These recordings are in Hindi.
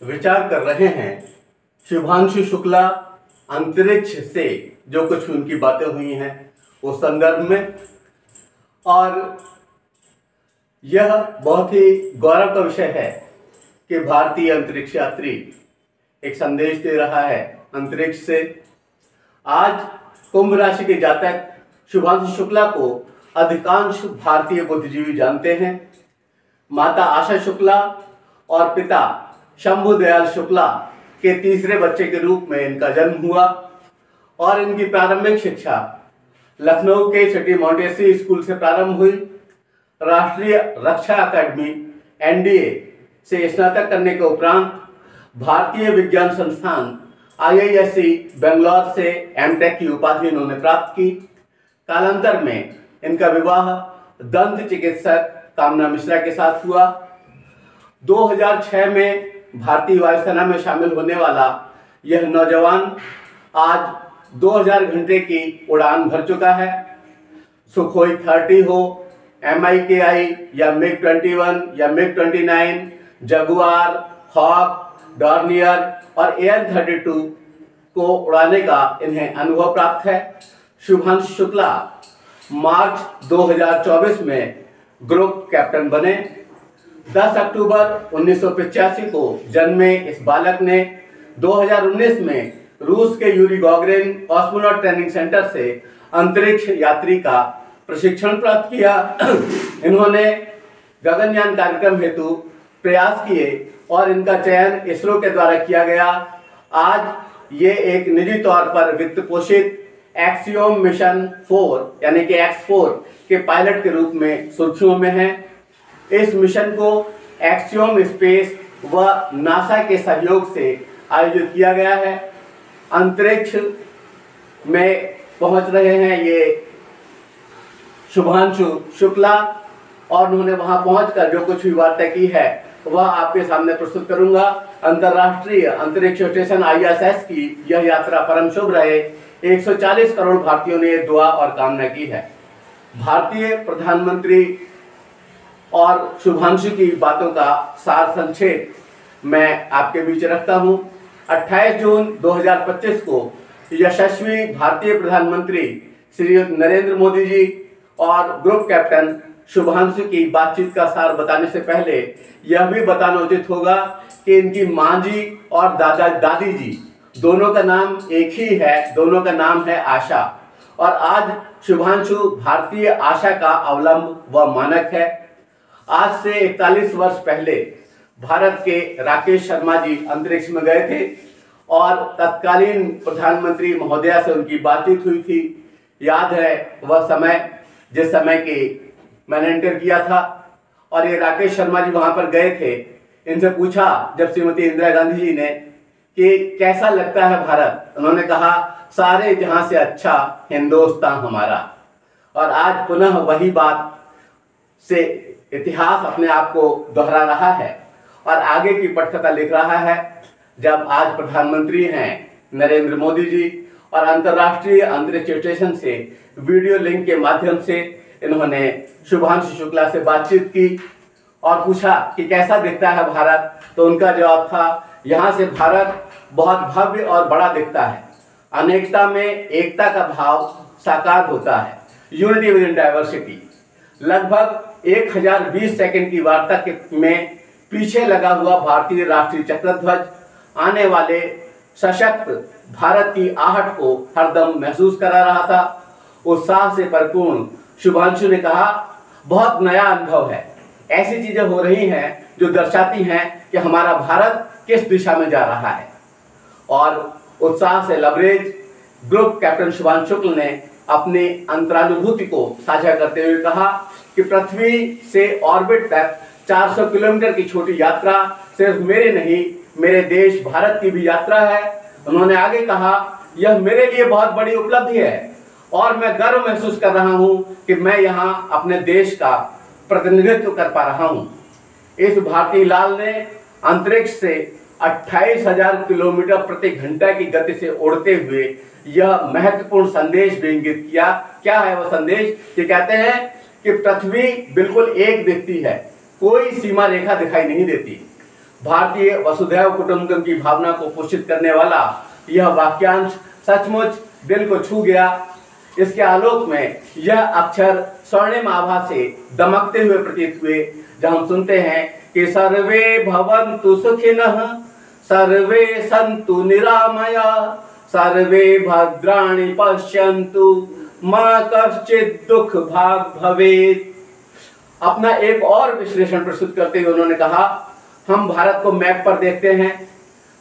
विचार कर रहे हैं शुभांशु शुक्ला अंतरिक्ष से जो कुछ उनकी बातें हुई हैं उस संदर्भ में। और यह बहुत ही गौरव का विषय है कि भारतीय अंतरिक्ष यात्री एक संदेश दे रहा है अंतरिक्ष से। आज कुंभ राशि के जातक शुभांशु शुक्ला को अधिकांश भारतीय बुद्धिजीवी जानते हैं। माता आशा शुक्ला और पिता शंभु दयाल शुक्ला के तीसरे बच्चे के रूप में इनका जन्म हुआ और इनकी प्रारंभिक शिक्षा लखनऊ के सिटी मॉन्टेसरी स्कूल से प्रारंभ हुई। राष्ट्रीय रक्षा अकादमी एनडीए से स्नातक करने के उपरांत भारतीय विज्ञान संस्थान आईआईएससी बेंगलोर से एमटेक की उपाधि इन्होंने प्राप्त की। कालांतर में इनका विवाह दंत चिकित्सक कामना मिश्रा के साथ हुआ। 2006 में भारतीय वायुसेना में शामिल होने वाला यह नौजवान आज 2000 घंटे की उड़ान भर चुका है। सुखोई 30 हो, MiKI या MiG-21 या MiG-29, जगुआर, हॉक, डॉर्नियर और AN-32 को उड़ाने का इन्हें अनुभव प्राप्त है। शुभांशु शुक्ला मार्च 2024 में ग्रुप कैप्टन बने। 10 अक्टूबर 1985 को जन्मे इस बालक ने 2019 में रूस के यूरी गॉगरिन कॉस्मोनॉट ट्रेनिंग सेंटर से अंतरिक्ष यात्री का प्रशिक्षण प्राप्त किया। इन्होंने गगनयान कार्यक्रम हेतु प्रयास किए और इनका चयन इसरो के द्वारा किया गया। आज ये एक निजी तौर पर वित्त पोषित एक्सियोम मिशन 4 यानी कि X4 के पायलट के रूप में सुर्खियों में हैं। इस मिशन को एक्सियोम स्पेस व नासा के सहयोग से आयोजित किया गया है। अंतरिक्ष में पहुंच रहे हैं ये शुभांशु शुक्ला और उन्होंने वहां पहुंचकर जो कुछ भी वार्ता की है वह आपके सामने प्रस्तुत करूंगा। अंतर्राष्ट्रीय अंतरिक्ष स्टेशन ISS की यह यात्रा परम शुभ रहे। 140 करोड़ भारतीयों ने दुआ और कामना की है। भारतीय प्रधानमंत्री और शुभांशु की बातों का सार संक्षेप मैं आपके बीच रखता हूं। 28 जून 2025 को यशस्वी भारतीय प्रधानमंत्री श्री नरेंद्र मोदी जी और ग्रुप कैप्टन शुभांशु की बातचीत का सार बताने से पहले यह भी बताना उचित होगा कि इनकी मां जी और दादी जी दोनों का नाम एक ही है। दोनों का नाम है आशा और आज शुभांशु भारतीय आशा का अवलंब व मानक है। आज से 41 वर्ष पहले भारत के राकेश शर्मा जी अंतरिक्ष में गए थे और तत्कालीन प्रधानमंत्री महोदया से उनकी बातचीत हुई थी। याद है वह समय जिस समय की मैंने एंटर किया था और ये राकेश शर्मा जी वहां पर गए थे। इनसे पूछा जब श्रीमती इंदिरा गांधी जी ने कि कैसा लगता है भारत, उन्होंने कहा सारे जहां से अच्छा हिंदुस्तान हमारा। और आज पुनः वही बात से इतिहास अपने आप को दोहरा रहा है और आगे की पटकथा लिख रहा है जब आज प्रधानमंत्री हैं नरेंद्र मोदी जी और अंतर्राष्ट्रीय अंतरिक्ष स्टेशन से वीडियो लिंक के माध्यम से इन्होंने शुभांशु शुक्ला से बातचीत की और पूछा कि कैसा दिखता है भारत। तो उनका जवाब था यहाँ से भारत बहुत भव्य और बड़ा दिखता है। अनेकता में एकता का भाव साकार होता है। Unity with in diversity. लगभग 1020 सेकंड की वार्ता में पीछे लगा हुआ भारतीय राष्ट्रीय चक्र ध्वज आने वाले सशक्त भारत की आहट को हरदम महसूस करा रहा था। उत्साह से परिपूर्ण शुभांशु ने कहा बहुत नया अनुभव है। ऐसी चीजें हो रही हैं जो दर्शाती हैं कि हमारा भारत किस दिशा में जा रहा है। और उत्साह से लबरेज ग्रुप कैप्टन शुभांशु शुक्ल ने अपनी अंतरानुभूति को साझा करते हुए कहा कि पृथ्वी से ऑर्बिट तक 400 किलोमीटर की छोटी यात्रा सिर्फ मेरे नहीं मेरे देश भारत की भी यात्रा है। उन्होंने आगे कहा यह मेरे लिए बहुत बड़ी उपलब्धि है और मैं गर्व महसूस कर रहा हूं कि मैं यहां अपने देश का प्रतिनिधित्व कर पा रहा हूं। इस भारतीय लाल ने अंतरिक्ष से 28,000 किलोमीटर प्रति घंटा की गति से उड़ते हुए यह महत्वपूर्ण संदेश भी इंगित किया। क्या है वह संदेश? ये कहते हैं कि पृथ्वी बिल्कुल एक दिखती है, कोई सीमा रेखा दिखाई नहीं देती। भारतीय वसुधैव कुटुंबकम की भावना को पोषित करने वाला यह वाक्यांश सचमुच दिल को छू गया। इसके आलोक में यह अक्षर स्वर्णिम आभा से दमकते हुए प्रतीत हुए, जहां हम सुनते हैं कि सर्वे भवन्तु सुखिनः, सर्वे सन्तु निरामया, सर्वे भद्राणि पश्यन्तु, मा कश्चित् दुख भाग् भवेत्। अपना एक और विश्लेषण प्रस्तुत करते हुए उन्होंने कहा, हम भारत को मैप पर देखते हैं,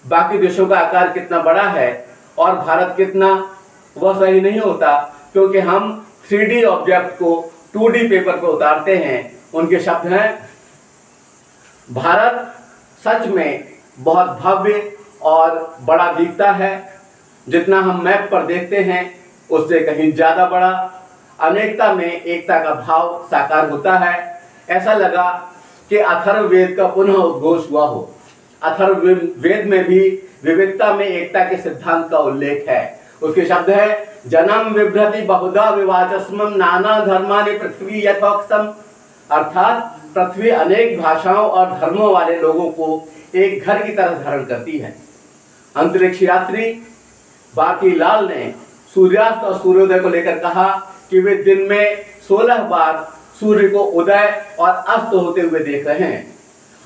बाकी देशों का आकार कितना बड़ा है और भारत कितना, वह सही नहीं होता, क्योंकि हम 3D ऑब्जेक्ट को 2D पेपर पर उतारते हैं। उनके शब्द हैं, भारत सच में बहुत भव्य और बड़ा दिखता है, जितना हम मैप पर देखते हैं उससे कहीं ज्यादा बड़ा। अनेकता में एकता का भाव साकार होता है। ऐसा लगा कि अथर्ववेद का पुनः उद्घोष हुआ हो। अथर्ववेद में भी विविधता में एकता के सिद्धांत का उल्लेख है। उसके शब्द है, जन्म विभ्रति बहुधा विवाचस्मम नाना धर्मानि पृथ्वी यथोक्तम, अर्थात पृथ्वी अनेक भाषाओं और धर्मों वाले लोगों को एक घर की तरह धारण करती है। अंतरिक्ष यात्री बाकी लाल ने सूर्यास्त और सूर्योदय को लेकर कहा कि वे दिन में 16 बार सूर्य को उदय और अस्त होते हुए देख रहे हैं।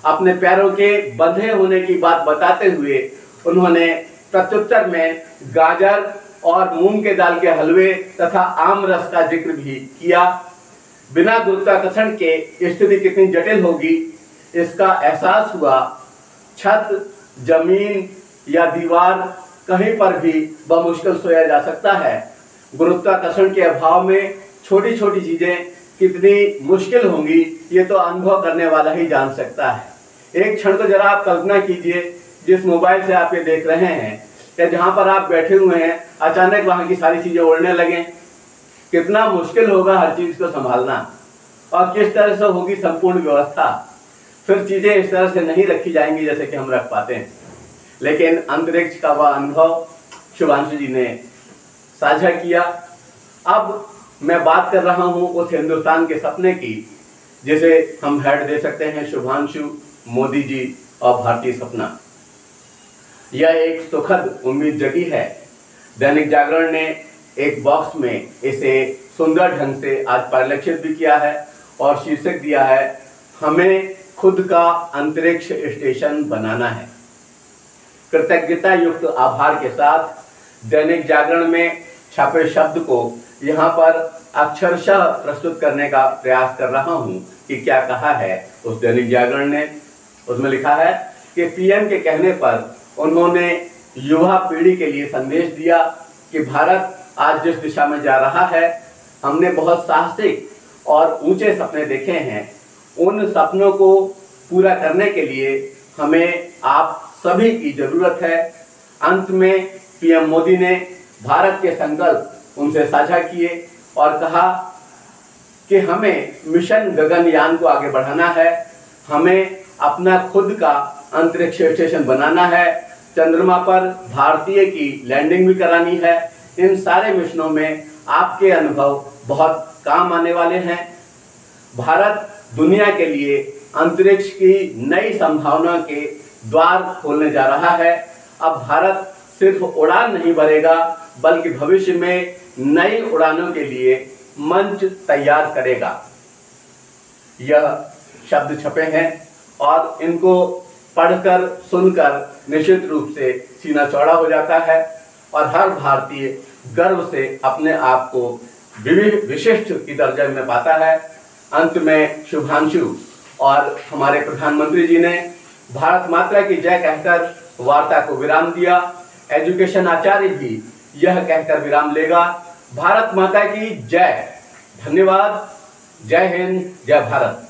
अपने पैरों के बंधे होने की बात बताते हुए उन्होंने प्रत्युत्तर में गाजर और मूंग के दाल के हलवे तथा आम रस का जिक्र भी किया। बिना गुरुत्वाकर्षण के स्थिति कितनी जटिल होगी इसका एहसास हुआ। छत, जमीन या दीवार कहीं पर भी बमुश्किल सोया जा सकता है। गुरुत्वाकर्षण के अभाव में छोटी छोटी चीजें कितनी मुश्किल होंगी ये तो अनुभव करने वाला ही जान सकता है। एक क्षण को जरा आप कल्पना कीजिए, जिस मोबाइल से आप ये देख रहे हैं या जहां पर आप बैठे हुए हैं, अचानक वहां की सारी चीजें उड़ने लगें, कितना मुश्किल होगा हर चीज को संभालना और किस तरह से होगी संपूर्ण व्यवस्था। फिर चीजें इस तरह से नहीं रखी जाएंगी जैसे कि हम रख पाते हैं। लेकिन अंतरिक्ष का वह अनुभव शुभांशु जी ने साझा किया। अब मैं बात कर रहा हूं उस हिंदुस्तान के सपने की जिसे हम हेड दे सकते हैं शुभांशु, मोदी जी और भारतीय सपना। यह एक सुखद उम्मीद जगी है। दैनिक जागरण ने एक बॉक्स में इसे सुंदर ढंग से आज परिलक्षित भी किया है और शीर्षक दिया है, हमें खुद का अंतरिक्ष स्टेशन बनाना है। कृतज्ञता युक्त आभार के साथ दैनिक जागरण में छापे शब्द को यहाँ पर अक्षरशः प्रस्तुत करने का प्रयास कर रहा हूँ कि क्या कहा है उस दैनिक जागरण ने। उसमें लिखा है कि पीएम के कहने पर उन्होंने युवा पीढ़ी के लिए संदेश दिया कि भारत आज जिस दिशा में जा रहा है, हमने बहुत साहसिक और ऊंचे सपने देखे हैं। उन सपनों को पूरा करने के लिए हमें आप सभी की जरूरत है। अंत में पीएम मोदी ने भारत के संकल्प उनसे साझा किए और कहा कि हमें मिशन गगनयान को आगे बढ़ाना है, हमें अपना खुद का अंतरिक्ष स्टेशन बनाना है, चंद्रमा पर भारतीय की लैंडिंग भी करानी है। इन सारे मिशनों में आपके अनुभव बहुत काम आने वाले हैं। भारत दुनिया के लिए अंतरिक्ष की नई संभावना के द्वार खोलने जा रहा है। अब भारत सिर्फ उड़ान नहीं भरेगा बल्कि भविष्य में नई उड़ानों के लिए मंच तैयार करेगा। यह शब्द छपे हैं और इनको पढ़कर सुनकर निश्चित रूप से सीना चौड़ा हो जाता है और हर भारतीय गर्व से अपने आप को विशिष्ट की दर्जे में पाता है। अंत में शुभांशु और हमारे प्रधानमंत्री जी ने भारत माता की जय कहकर वार्ता को विराम दिया। एजुकेशन आचार्य भी यह कहकर विराम लेगा, भारत माता की जय। धन्यवाद। जय हिंद, जय भारत।